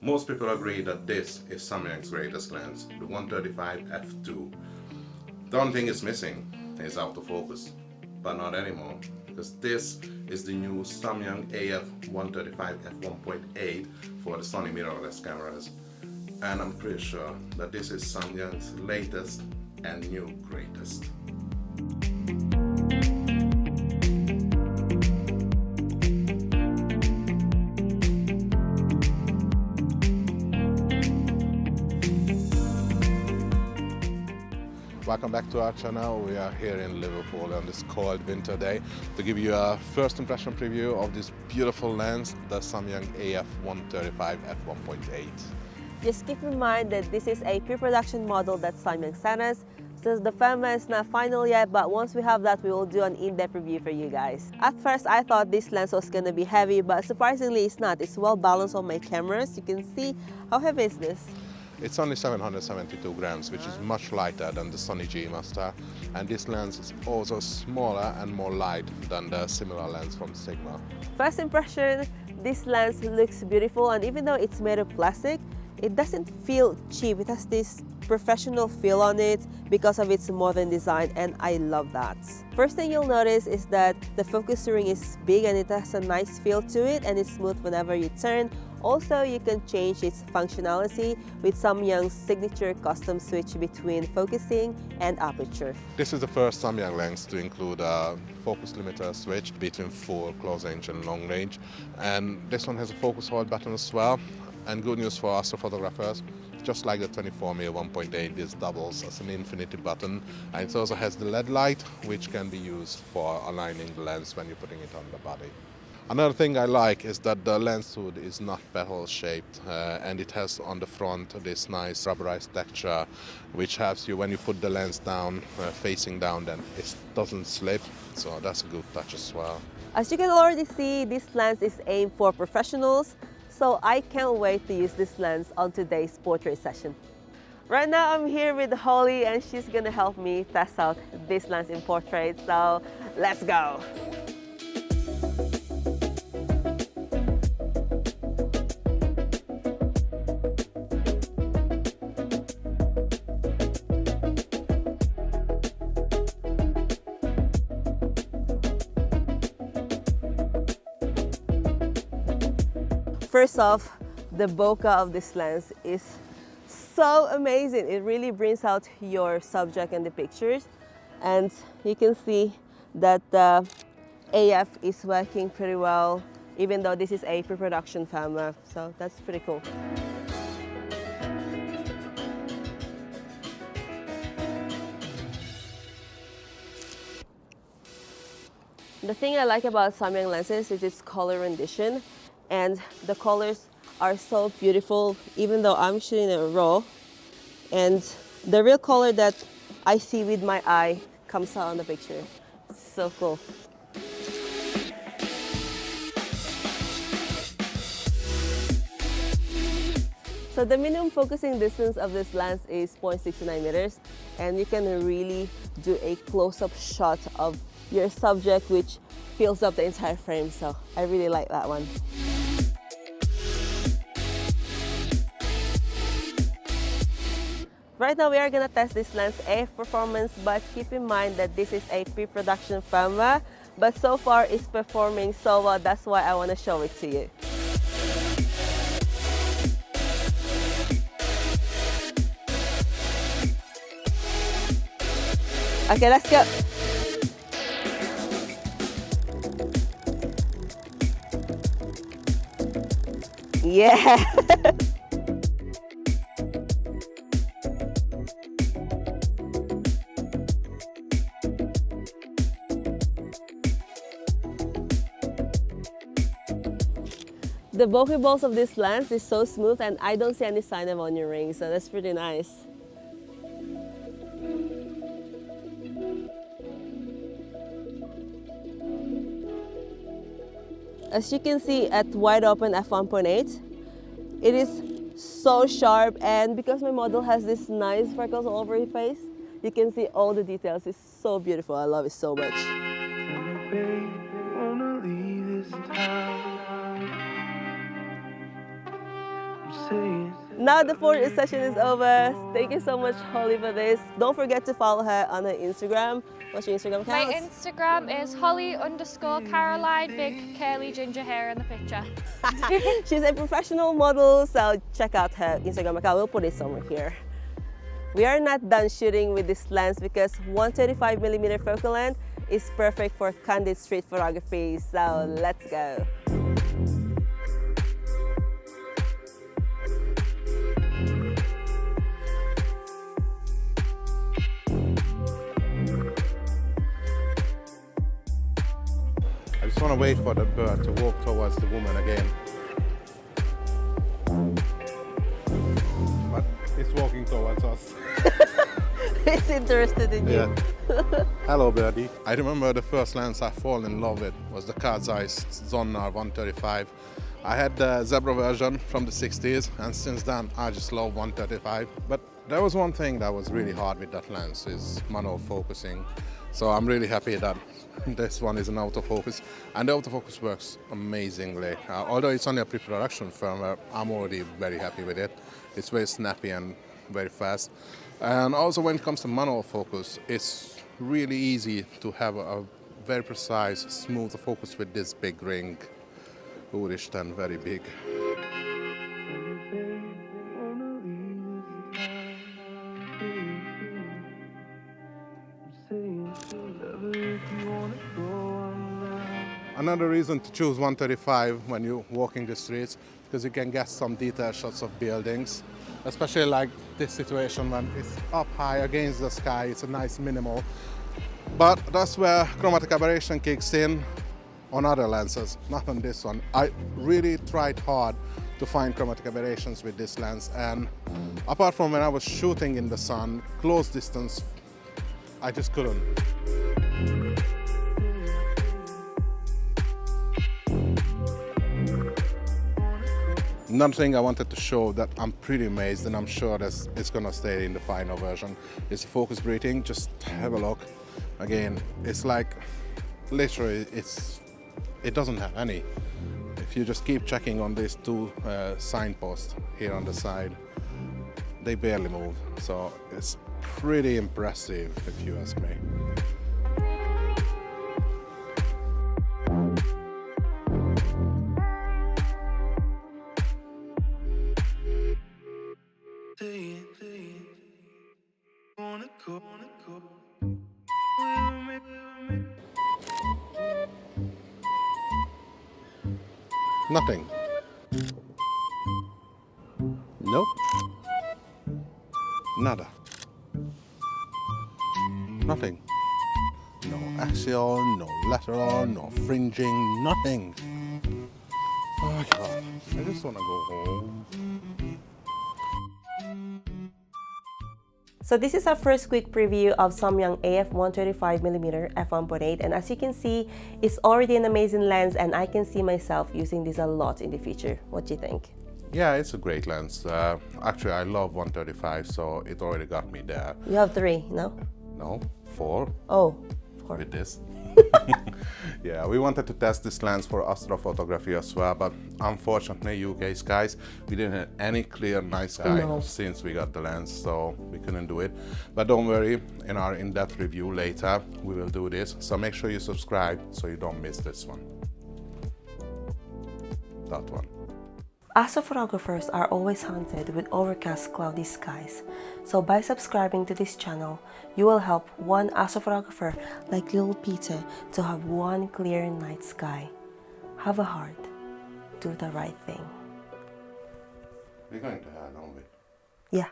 Most people agree that this is Samyang's greatest lens, the 135 f2. The only thing it's missing is autofocus, but not anymore, because this is the new Samyang AF 135 f1.8 for the Sony mirrorless cameras, and I'm pretty sure that this is Samyang's latest and new greatest. Welcome back to our channel. We are here in Liverpool on this cold winter day to give you a first impression preview of this beautiful lens, the Samyang AF 135 f1.8. Just keep in mind that this is a pre-production model that Samyang sent us, so the firmware is not final yet, but once we have that, we will do an in-depth review for you guys. At first, I thought this lens was going to be heavy, but surprisingly it's not. It's well balanced on my cameras. You can see how heavy is this. It's only 772 grams, which is much lighter than the Sony G Master, and this lens is also smaller and more light than the similar lens from Sigma. First impression, this lens looks beautiful, and even though it's made of plastic, it doesn't feel cheap. It has this professional feel on it because of its modern design, and I love that. First thing you'll notice is that the focus ring is big and it has a nice feel to it, and it's smooth whenever you turn. Also, you can change its functionality with Samyang's signature custom switch between focusing and aperture. This is the first Samyang lens to include a focus limiter switch between full, close range and long range, and this one has a focus hold button as well. And good news for astrophotographers, just like the 134mm F1.8, this doubles as an infinity button, and it also has the LED light, which can be used for aligning the lens when you're putting it on the body. Another thing I like is that the lens hood is not bevel shaped, and it has on the front this nice rubberized texture, which helps you when you put the lens down, facing down, then it doesn't slip, so that's a good touch as well. As you can already see, this lens is aimed for professionals, so I can't wait to use this lens on today's portrait session. Right now I'm here with Holly and she's gonna help me test out this lens in portrait, so let's go! First off, the bokeh of this lens is so amazing. It really brings out your subject in the pictures, and you can see that the AF is working pretty well, even though this is a pre-production camera, so that's pretty cool. The thing I like about Samyang lenses is its color rendition, and the colors are so beautiful, even though I'm shooting it raw, and the real color that I see with my eye comes out on the picture. It's so cool. So the minimum focusing distance of this lens is 0.69 meters, and you can really do a close-up shot of your subject, which fills up the entire frame, so I really like that one. Right now we are going to test this lens AF performance, but keep in mind that this is a pre-production firmware, but so far it's performing so well, that's why I want to show it to you. Okay, let's go. Yeah. The bokeh balls of this lens is so smooth, and I don't see any sign of onion rings, so that's pretty nice. As you can see at wide open f1.8, it is so sharp, and because my model has this nice freckles all over her face, you can see all the details. It's so beautiful. I love it so much. Now the fourth session is over. Thank you so much, Holly, for this. Don't forget to follow her on her Instagram. What's your Instagram account? My Instagram is Holly_Caroline, big curly ginger hair in the picture. She's a professional model, so check out her Instagram account. We'll put it somewhere here. We are not done shooting with this lens because 135mm focal length is perfect for candid street photography. So let's go. I just want to wait for the bird to walk towards the woman again. But it's walking towards us. It's interested in you. Yeah. Hello, birdie. I remember the first lens I fall in love with was the Cat's Eye Sonnar 135. I had the Zebra version from the 60s, and since then I just love 135. But there was one thing that was really hard with that lens, is manual focusing. So I'm really happy that this one is an autofocus, and the autofocus works amazingly. Although it's only a pre-production firmware, I'm already very happy with it. It's very snappy and very fast. And also when it comes to manual focus, it's really easy to have a very precise, smooth focus with this big ring. Foolish and very big. Another reason to choose 135 when you're walking the streets, because you can get some detailed shots of buildings, especially like this situation when it's up high against the sky. It's a nice minimal, but that's where chromatic aberration kicks in on other lenses, not on this one. I really tried hard to find chromatic aberrations with this lens, and apart from when I was shooting in the sun, close distance, I just couldn't. Another thing I wanted to show that I'm pretty amazed, and I'm sure that it's gonna stay in the final version, is focus breathing. Just have a look. Again, it's like, literally, it doesn't have any. If you just keep checking on these two signposts here on the side, they barely move. So it's pretty impressive, if you ask me. Nothing. Nope. Nada. Nothing. No axial, no lateral, no fringing, nothing. Oh my God, I just want to go home. So this is our first quick preview of Samyang AF 135mm F1.8, and as you can see, it's already an amazing lens, and I can see myself using this a lot in the future. What do you think? Yeah, it's a great lens. Actually, I love 135, so it already got me there. You have 3, no? No, 4. Oh, 4. With this. Yeah, we wanted to test this lens for astrophotography as well, but unfortunately, UK skies, we didn't have any clear night sky since we got the lens, so we couldn't do it. But don't worry, in our in-depth review later, we will do this. So make sure you subscribe so you don't miss this one. That one. Astrophotographers are always haunted with overcast, cloudy skies. So by subscribing to this channel, you will help one astrophotographer like little Peter to have one clear night sky. Have a heart. Do the right thing. We're going to have, aren't we? Yeah.